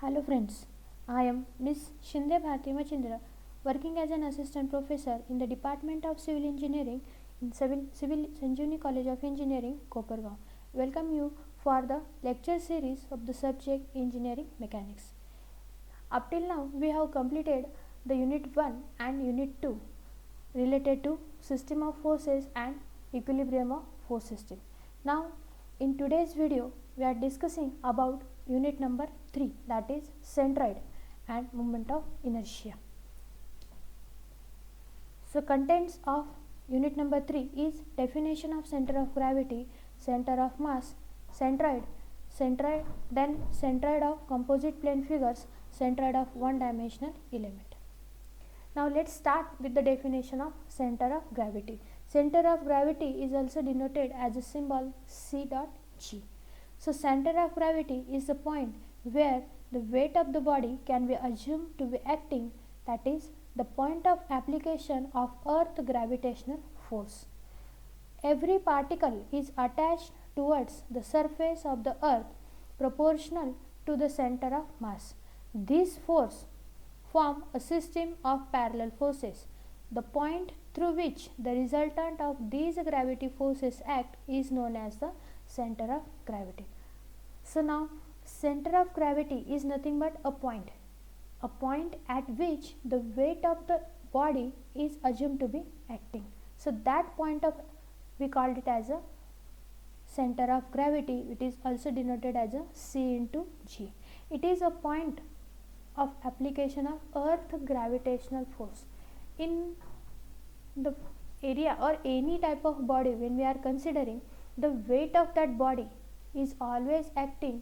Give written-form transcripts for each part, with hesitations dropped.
Hello friends, I am Miss Shinde Bharti Machindra, working as an assistant professor in the Department of Civil Engineering in Civil Sanjeevani College of Engineering, Kopargaon. Welcome you for the lecture series of the subject Engineering Mechanics. Up till now, we have completed the Unit 1 and Unit 2 related to System of Forces and Equilibrium of Force System. Now, in today's video, we are discussing about unit number 3, that is centroid and moment of inertia. So contents of unit number 3 is definition of center of gravity, center of mass, centroid, then centroid of composite plane figures, centroid of one dimensional element. Now let's start with the definition of center of gravity. Center of gravity is also denoted as a symbol C dot G. So center of gravity is the point where the weight of the body can be assumed to be acting, that is the point of application of earth gravitational force. Every particle is attached towards the surface of the earth proportional to the center of mass. This force form a system of parallel forces. The point through which the resultant of these gravity forces act is known as the center of gravity. So now center of gravity is nothing but a point at which the weight of the body is assumed to be acting. So that point of we called it as a center of gravity. It is also denoted as a C into G. It is a point of application of earth gravitational force in the area or any type of body. When we are considering, the weight of that body is always acting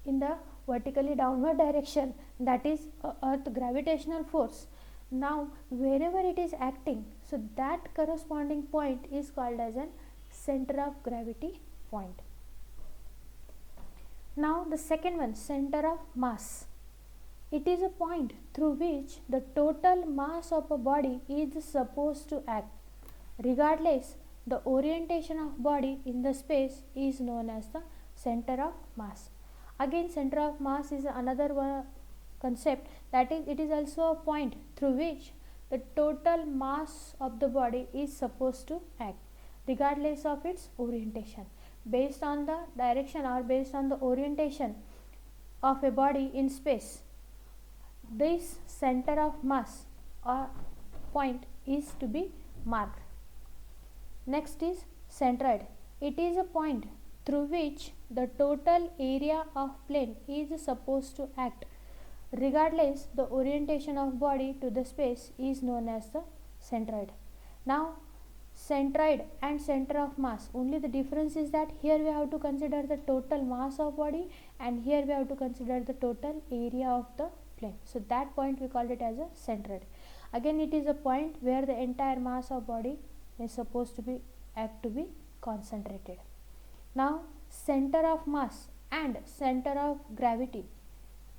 in the vertically downward direction, that is earth gravitational force. Now wherever it is acting, so that corresponding point is called as an center of gravity point. Now the second one, center of mass. It is a point through which the total mass of a body is supposed to act. Regardless the orientation of body in the space is known as the center of mass. Again, center of mass is another one concept, that is it is also a point through which the total mass of the body is supposed to act regardless of its orientation. Based on the direction or based on the orientation of a body in space, this center of mass or point is to be marked. Next is centroid. It is a point through which the total area of plane is supposed to act regardless the orientation of body to the space is known as the centroid. Now centroid and center of mass, only the difference is that here we have to consider the total mass of body and here we have to consider the total area of the plane. So that point we called it as a centroid. Again, it is a point where the entire mass of body is supposed to be act to be concentrated. Now center of mass and center of gravity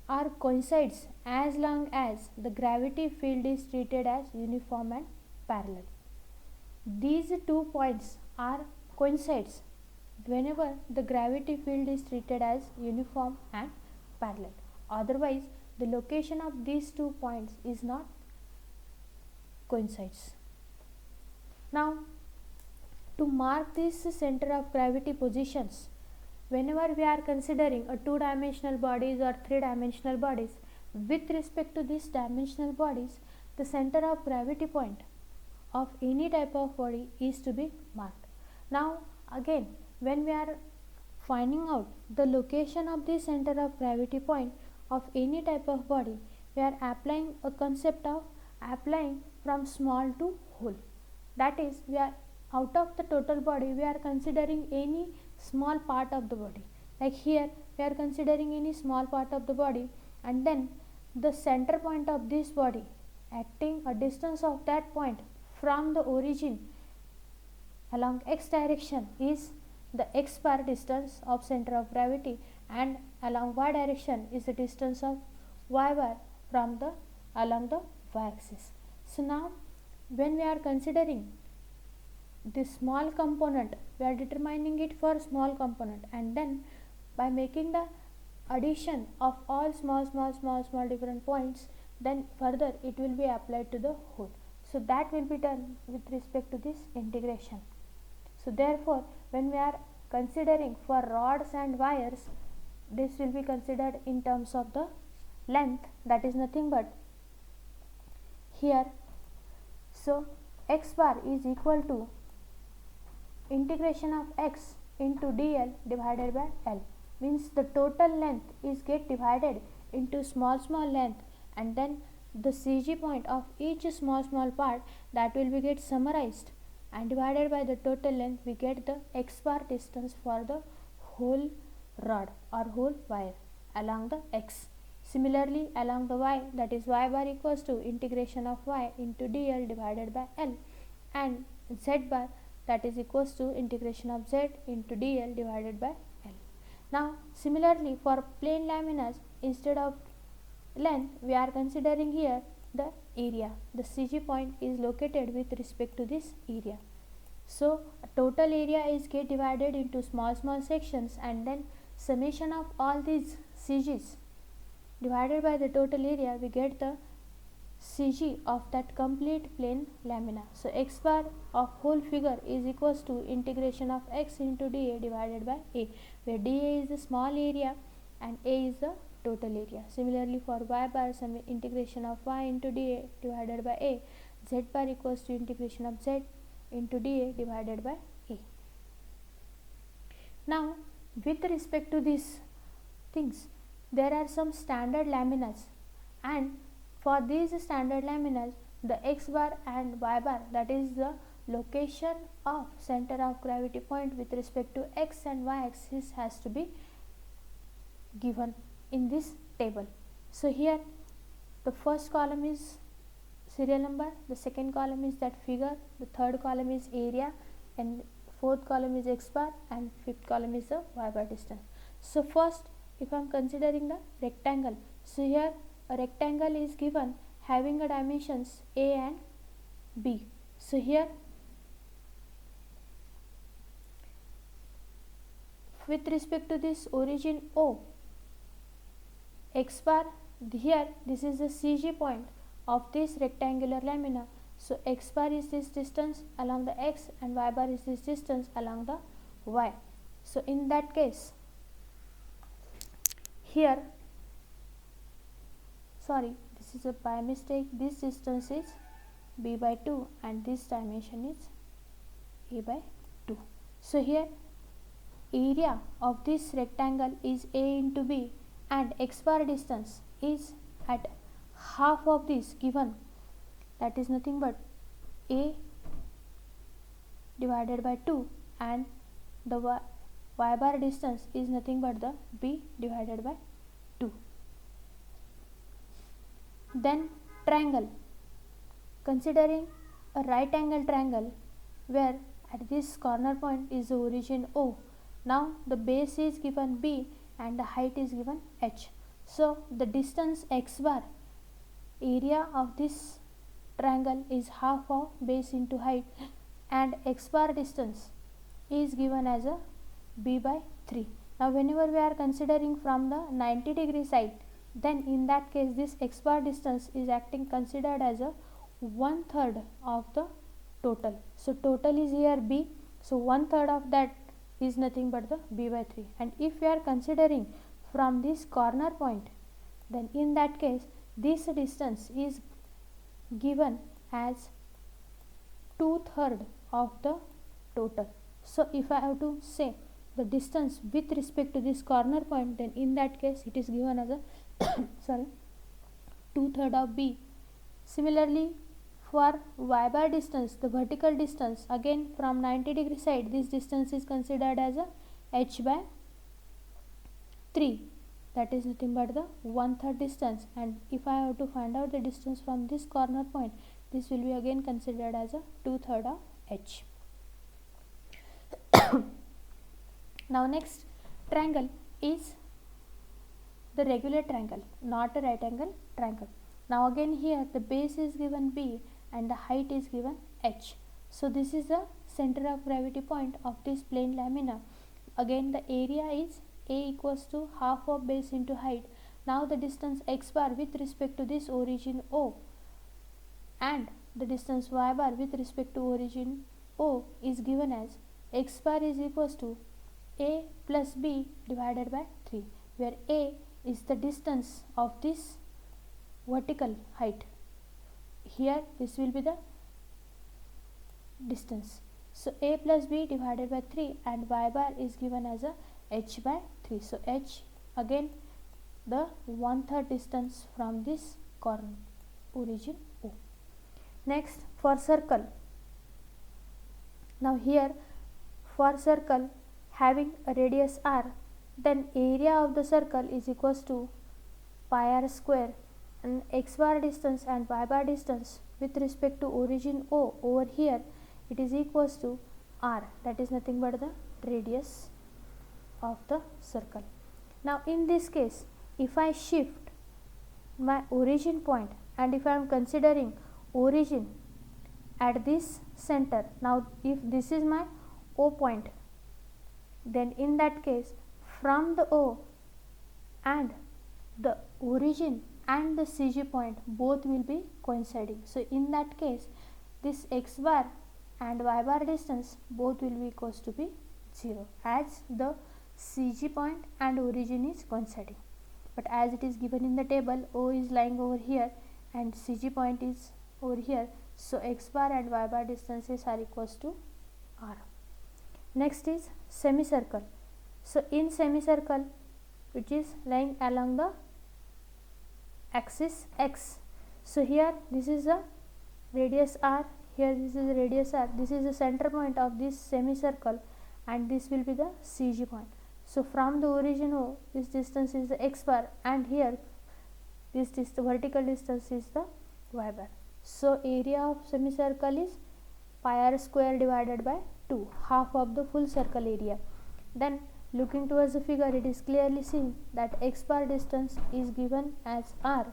are coincides as long as the gravity field is treated as uniform and parallel. These 2 points are coincides whenever the gravity field is treated as uniform and parallel. Otherwise the location of these 2 points is not coincides. Now to mark this center of gravity positions, whenever we are considering a 2-dimensional bodies or 3-dimensional bodies, with respect to these dimensional bodies, the center of gravity point of any type of body is to be marked. Now again, when we are finding out the location of the center of gravity point of any type of body, we are applying a concept of applying from small to whole. That is, we are out of the total body, we are considering any small part of the body. Like here we are considering any small part of the body, and then the center point of this body acting a distance of that point from the origin along x direction is the x bar distance of center of gravity, and along y direction is the distance of y bar from the along the y axis. So now when we are considering this small component, we are determining it for small component, and then by making the addition of all small different points, then further it will be applied to the whole. So that will be done with respect to this integration. So therefore, when we are considering for rods and wires, this will be considered in terms of the length, that is nothing but here. So x bar is equal to integration of x into dl divided by l, means the total length is get divided into small length, and then the CG point of each small part, that will be get summarized and divided by the total length, we get the x bar distance for the whole rod or whole wire along the x. Similarly, along the y, that is y bar equals to integration of y into dl divided by l, and z bar, that is equals to integration of z into dl divided by l. Now similarly, for plain laminas, instead of length, we are considering here the area. The CG point is located with respect to this area. So total area is get divided into small sections, and then summation of all these CGs divided by the total area, we get the CG of that complete plane lamina. So x bar of whole figure is equals to integration of x into dA divided by A, where dA is the small area and A is the total area. Similarly, for y bar, some integration of y into dA divided by A, z bar equals to integration of z into dA divided by A. Now with respect to these things, there are some standard laminas, and for these standard laminas, the x bar and y bar, that is the location of center of gravity point with respect to x and y axis, has to be given in this table. So here the first column is serial number, the second column is that figure, the third column is area, and fourth column is x bar, and fifth column is the y bar distance. So first, if I am considering the rectangle, so here a rectangle is given having a dimensions a and b. So here with respect to this origin O, x bar, here this is the CG point of this rectangular lamina. So x bar is this distance along the x and y bar is this distance along the y. So in that case, here, sorry, this is a by mistake, this distance is b by 2 and this dimension is a by 2. So here area of this rectangle is a into b, and x bar distance is at half of this given, that is nothing but a divided by 2, and the y bar distance is nothing but the b divided by 2. Then triangle, considering a right angle triangle where at this corner point is the origin O. Now the base is given b and the height is given h. So the distance x bar, area of this triangle, is half of base into height, and x bar distance is given as a b by 3. Now whenever we are considering from the 90-degree side, then in that case this x bar distance is acting considered as a 1/3 of the total. So total is here b, so 1/3 of that is nothing but the b by 3. And if we are considering from this corner point, then in that case this distance is given as 2/3 of the total. So if I have to say the distance with respect to this corner point, then in that case it is given as a sorry, 2/3 of b. Similarly, for y bar distance, the vertical distance, again from 90-degree side, this distance is considered as a h by 3, that is nothing but the 1/3 distance. And if I have to find out the distance from this corner point, this will be again considered as a 2/3 of h. Now next triangle is the regular triangle, not a right angle triangle. Now again here the base is given b and the height is given h. So this is the center of gravity point of this plane lamina. Again the area is a equals to half of base into height. Now the distance x bar with respect to this origin O and the distance y bar with respect to origin O is given as x bar is equals to a plus b divided by 3, where a is the distance of this vertical height. Here this will be the distance. So a plus b divided by 3 and y bar is given as a h by 3. So h again the 1/3 distance from this corner origin O. Next for circle. Now here for circle having a radius r, then area of the circle is equals to pi r square, and x bar distance and y bar distance with respect to origin O over here it is equals to r, that is nothing but the radius of the circle. Now in this case if I shift my origin point and if I am considering origin at this center, now if this is my O point, then in that case from the O and the origin and the CG point both will be coinciding. So in that case this x bar and y bar distance both will be equals to be 0 as the CG point and origin is coinciding. But as it is given in the table, O is lying over here and CG point is over here, so x bar and y bar distances are equals to r. Next is semicircle. So in semicircle which is lying along the axis x, so here this is the radius r, here this is the radius r, this is the center point of this semicircle and this will be the CG point. So from the origin O this distance is the x bar and here this vertical distance is the y bar. So area of semicircle is pi r square divided by 2, half of the full circle area. Then looking towards the figure, it is clearly seen that x bar distance is given as r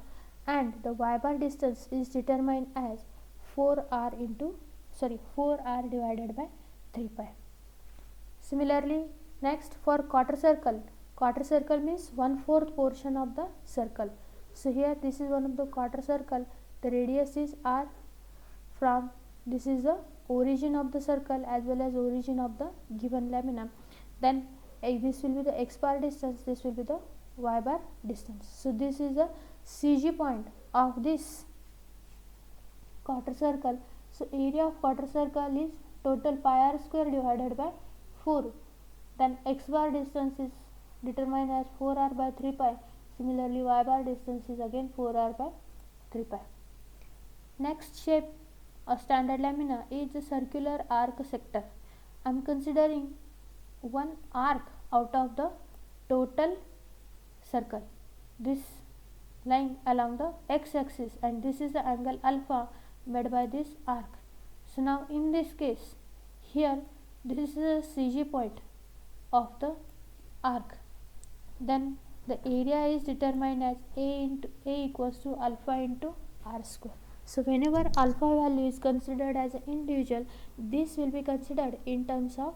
and the y bar distance is determined as 4r divided by 3 pi. Similarly, next for quarter circle means 1/4 portion of the circle. So here this is one of the quarter circle, the radius is r, from this is the origin of the circle as well as origin of the given lamina. Then this will be the x bar distance, this will be the y bar distance. So this is the CG point of this quarter circle. So area of quarter circle is total pi r square divided by 4. Then x bar distance is determined as 4r by 3 pi. Similarly y bar distance is again 4r by 3 pi. Next shape of standard lamina is the circular arc sector. I am considering one arc out of the total circle, this lying along the x-axis, and this is the angle alpha made by this arc. So now in this case here this is the CG point of the arc, then the area is determined as a equals to alpha into r square. So whenever alpha value is considered as an individual, this will be considered in terms of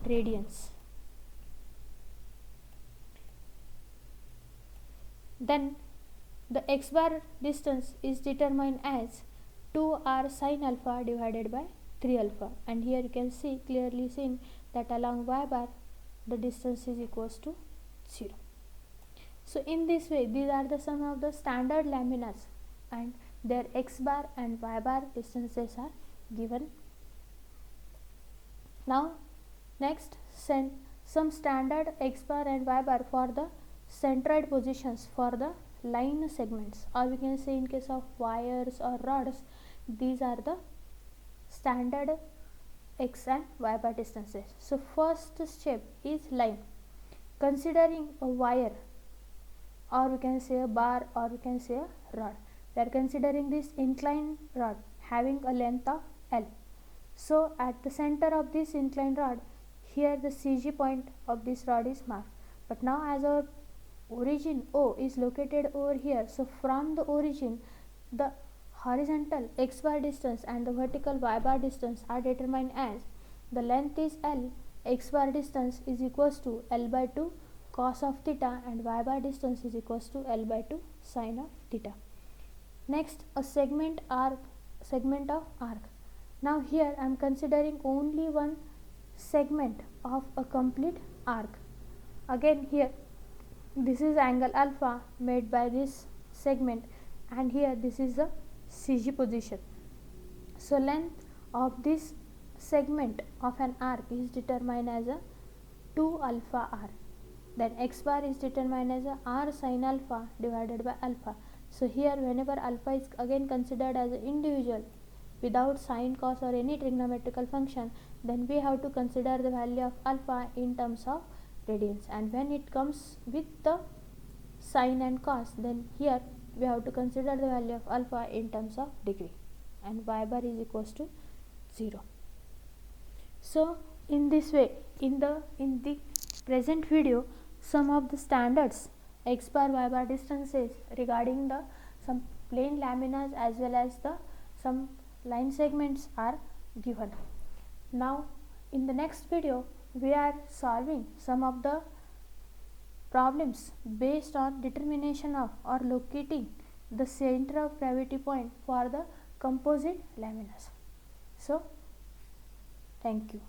radians. Then the x bar distance is determined as 2r sin alpha divided by 3 alpha, and here you can see clearly seen that along y bar the distance is equals to 0. So in this way these are the some of the standard laminas and their x bar and y bar distances are given. Now next some standard x bar and y bar for the centroid positions for the line segments, or we can say in case of wires or rods, these are the standard x and y bar distances. So first step is line. Considering a wire, or we can say a bar, or we can say a rod, we are considering this inclined rod having a length of L. So at the center of this inclined rod, here the CG point of this rod is marked. But now as our origin O is located over here, so from the origin the horizontal x bar distance and the vertical y bar distance are determined as the length is L, x bar distance is equals to L by 2 cos of theta and y bar distance is equals to L by 2 sin of theta. Next, a segment of arc. Now here I am considering only one segment of a complete arc. Again here this is angle alpha made by this segment, and here this is the CG position. So length of this segment of an arc is determined as a 2 alpha r. Then x bar is determined as a r sin alpha divided by alpha. So here whenever alpha is again considered as an individual without sine, cos or any trigonometrical function, then we have to consider the value of alpha in terms of radians, and when it comes with the sine and cos, then here we have to consider the value of alpha in terms of degree, and y bar is equals to 0. So in this way, in the present video, some of the standards x bar y bar distances regarding the some plane laminas as well as the some line segments are given. Now in the next video we are solving some of the problems based on determination of or locating the center of gravity point for the composite laminas. So thank you.